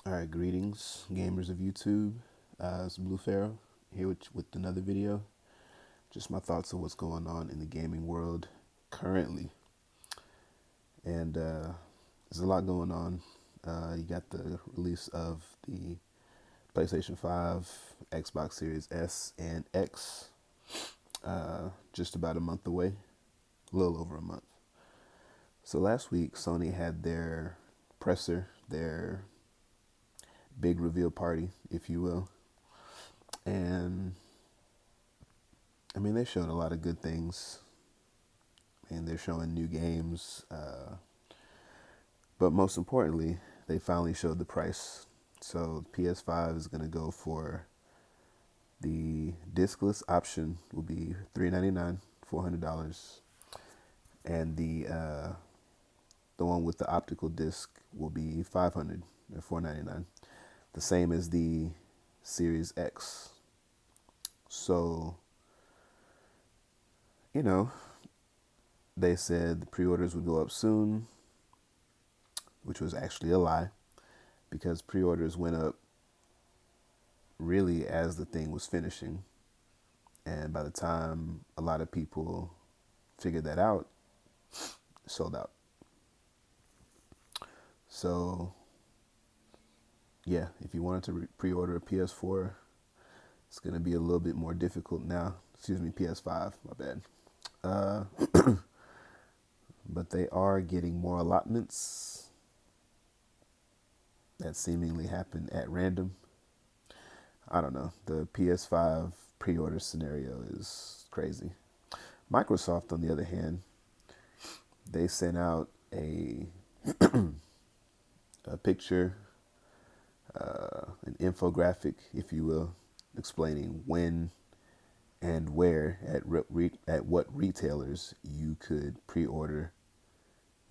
All right, greetings, gamers of YouTube. It's Blue Pharaoh here with another video. Just my thoughts on what's going on in the gaming world currently. And there's a lot going on. You got the release of the PlayStation 5, Xbox Series S, and X just about a month away, a little over a month. So last week, Sony had their presser, their big reveal party, if you will. And I mean, they showed a lot of good things, and they're showing new games. But most importantly, they finally showed the price. So PS5 is going to go for the discless option will be $399, $400, and the one with the optical disc will be 500 or 499. The same as the Series X. So, you know, they said the pre-orders would go up soon, which was actually a lie because pre-orders went up really as the thing was finishing. And by the time a lot of people figured that out, it sold out. So, yeah, if you wanted to pre-order a PS4, it's going to be a little bit more difficult now. Excuse me, PS5, my bad. Uh, but they are getting more allotments that seemingly happen at random. I don't know. The PS5 pre-order scenario is crazy. Microsoft, on the other hand, they sent out a picture, an infographic, if you will, explaining when and where at what retailers you could pre-order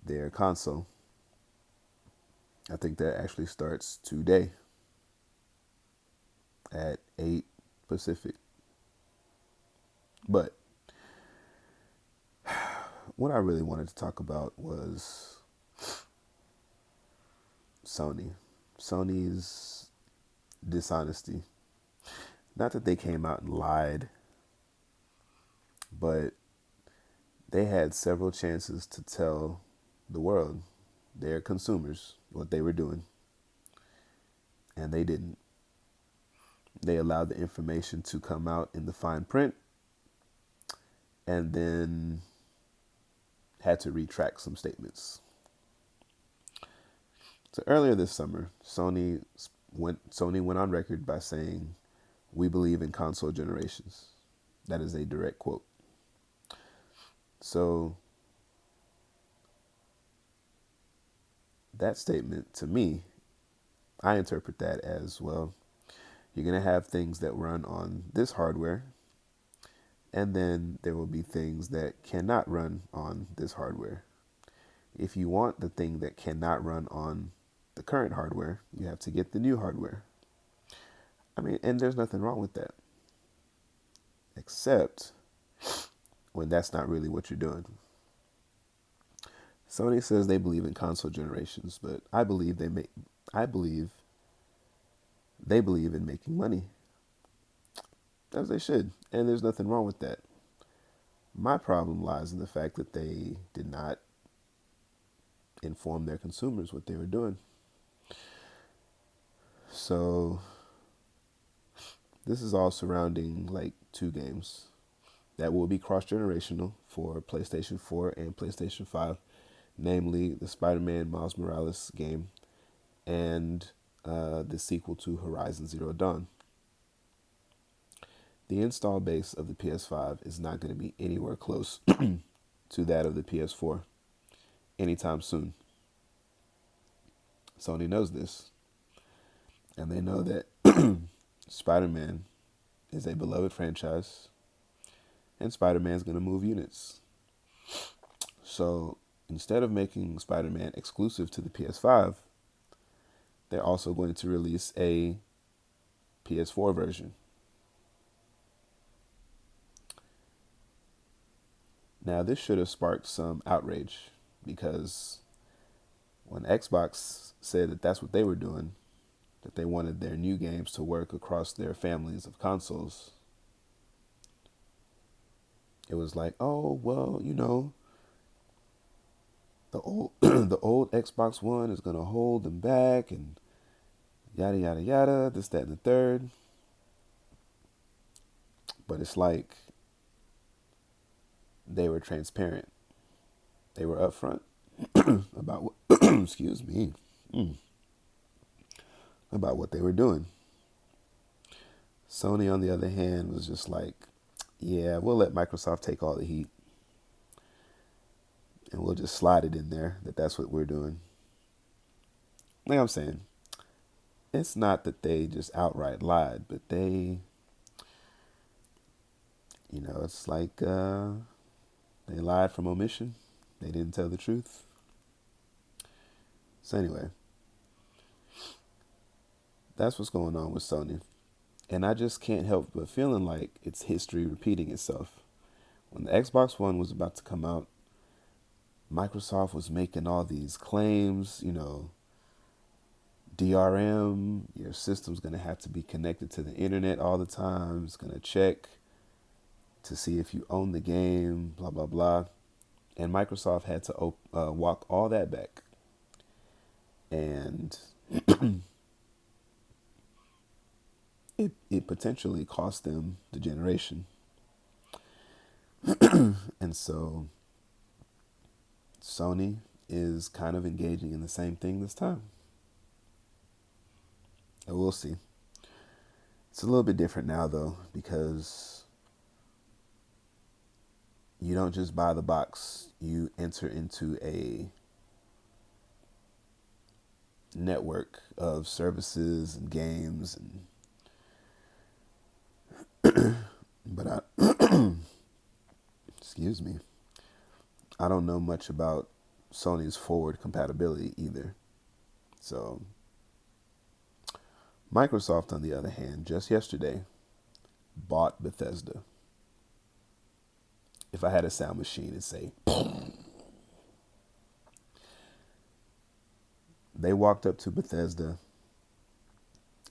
their console. I think that actually starts today at 8 Pacific. But what I really wanted to talk about was Sony. Sony's dishonesty. Not that they came out and lied, but they had several chances to tell the world, their consumers, what they were doing, and they didn't. They allowed the information to come out in the fine print and then had to retract some statements. So earlier this summer, Sony went on record by saying, "We believe in console generations." That is a direct quote. So that statement, to me, I interpret that as, well, you're going to have things that run on this hardware, and then there will be things that cannot run on this hardware. If you want the thing that cannot run on the current hardware, you have to get the new hardware. I mean, and there's nothing wrong with that, except when that's not really what you're doing. Sony says they believe in console generations, but I believe they believe in making money, as they should, and there's nothing wrong with that. My problem lies in the fact that they did not inform their consumers what they were doing. So this is all surrounding like two games that will be cross-generational for PlayStation 4 and PlayStation 5, namely the Spider-Man Miles Morales game and the sequel to Horizon Zero Dawn. The install base of the PS5 is not going to be anywhere close to that of the PS4 anytime soon. Sony knows this, and they know that Spider-Man is a beloved franchise, and Spider-Man's going to move units. So instead of making Spider-Man exclusive to the PS5, they're also going to release a PS4 version. Now, this should have sparked some outrage because when Xbox said that that's what they were doing, that they wanted their new games to work across their families of consoles. It was like, oh, well, the old the old Xbox One is gonna hold them back and yada yada yada, this, that, and the third. But it's like they were transparent. They were upfront about what excuse me. About what they were doing. Sony, on the other hand, was just like, yeah, we'll let Microsoft take all the heat and we'll just slide it in there that that's what we're doing. Like I'm saying, it's not that they just outright lied, but it's like they lied from omission. They didn't tell the truth. So anyway, that's what's going on with Sony. And I just can't help but feeling like it's history repeating itself. When the Xbox One was about to come out, Microsoft was making all these claims, DRM, your system's going to have to be connected to the internet all the time. It's going to check to see if you own the game, blah, blah, blah. And Microsoft had to walk all that back. And it potentially cost them the generation. And so Sony is kind of engaging in the same thing this time. And we'll see. It's a little bit different now, though, because you don't just buy the box. You enter into a network of services and games. But excuse me, I don't know much about Sony's forward compatibility either. So Microsoft, on the other hand, just yesterday bought Bethesda. If I had a sound machine, it'd say, they walked up to Bethesda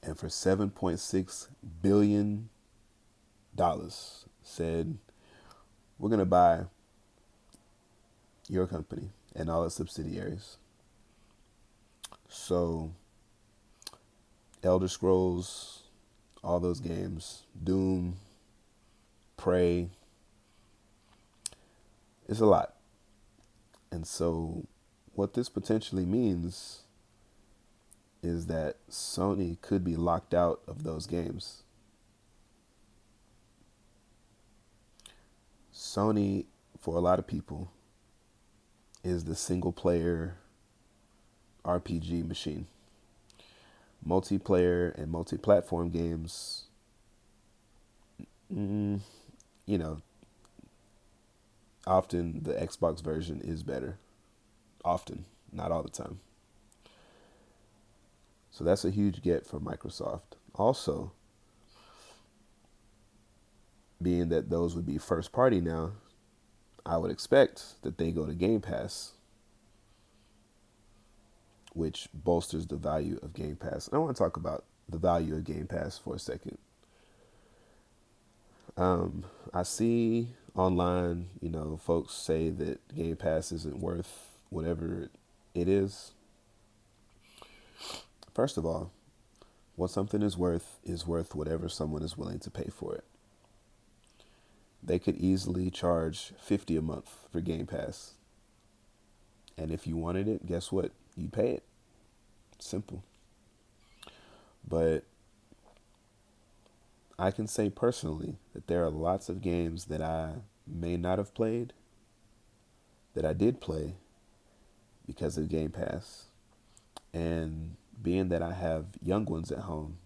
and for $7.6 billion said, we're going to buy your company and all its subsidiaries. So Elder Scrolls, all those games, Doom, Prey, it's a lot. And so what this potentially means is that Sony could be locked out of those games. Sony, for a lot of people, is the single player RPG machine. Multiplayer and multi-platform games, often the Xbox version is better. Often, not all the time. So that's a huge get for Microsoft. Also, being that those would be first party now, I would expect that they go to Game Pass, which bolsters the value of Game Pass. And I want to talk about the value of Game Pass for a second. I see online, folks say that Game Pass isn't worth whatever it is. First of all, what something is worth whatever someone is willing to pay for it. They could easily charge $50 a month for Game Pass. And if you wanted it, guess what? You'd pay it. Simple. But I can say personally that there are lots of games that I may not have played that I did play because of Game Pass. And being that I have young ones at home,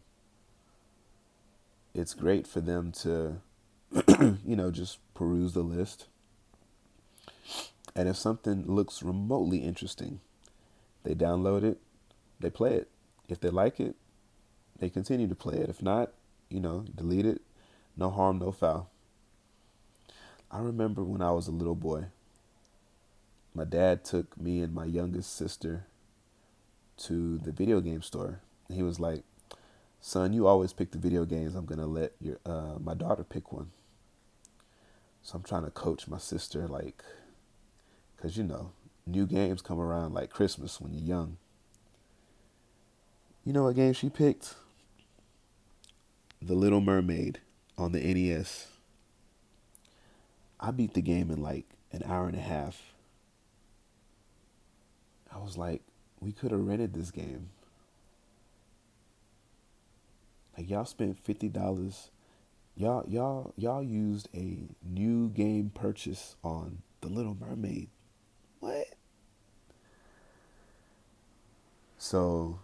it's great for them to, just peruse the list. And if something looks remotely interesting, they download it, they play it. If they like it, they continue to play it. If not, delete it. No harm, no foul. I remember when I was a little boy, my dad took me and my youngest sister to the video game store. He was like, son, you always pick the video games. I'm gonna let your my daughter pick one. So I'm trying to coach my sister, like, cause new games come around like Christmas when you're young. You know what game she picked? The Little Mermaid on the NES. I beat the game in like an hour and a half. I was like, we could have rented this game. Like y'all spent $50. Y'all used a new game purchase on The Little Mermaid. What? So,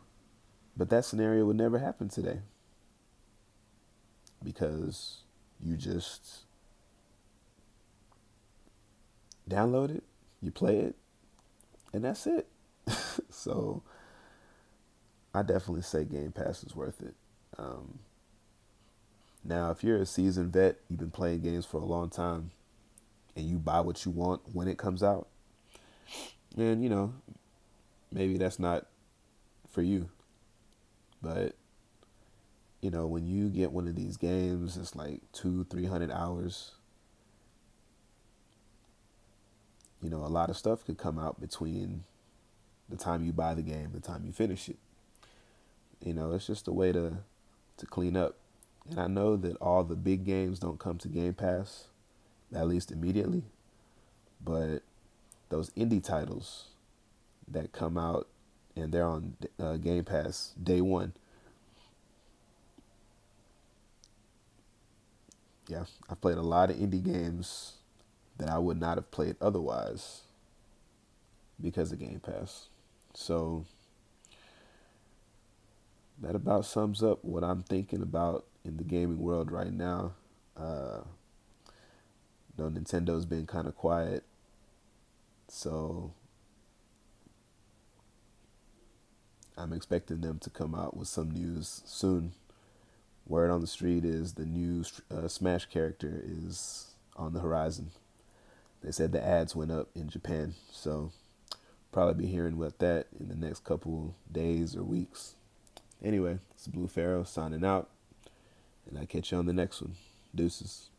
but that scenario would never happen today because you just download it, you play it, and that's it. So, I definitely say Game Pass is worth it. Um, Now, if you're a seasoned vet, you've been playing games for a long time, and you buy what you want when it comes out, then maybe that's not for you. But when you get one of these games, it's like 200-300 hours. A lot of stuff could come out between the time you buy the game, the time you finish it. It's just a way to clean up. And I know that all the big games don't come to Game Pass, at least immediately. But those indie titles that come out and they're on Game Pass day one, yeah, I've played a lot of indie games that I would not have played otherwise because of Game Pass. So that about sums up what I'm thinking about in the gaming world right now. Uh, Nintendo's been kind of quiet, so I'm expecting them to come out with some news soon. Word on the street is the new Smash character is on the horizon. They said the ads went up in Japan, so probably be hearing about that in the next couple days or weeks. Anyway, it's Blue Pharaoh signing out, and I'll catch you on the next one. Deuces.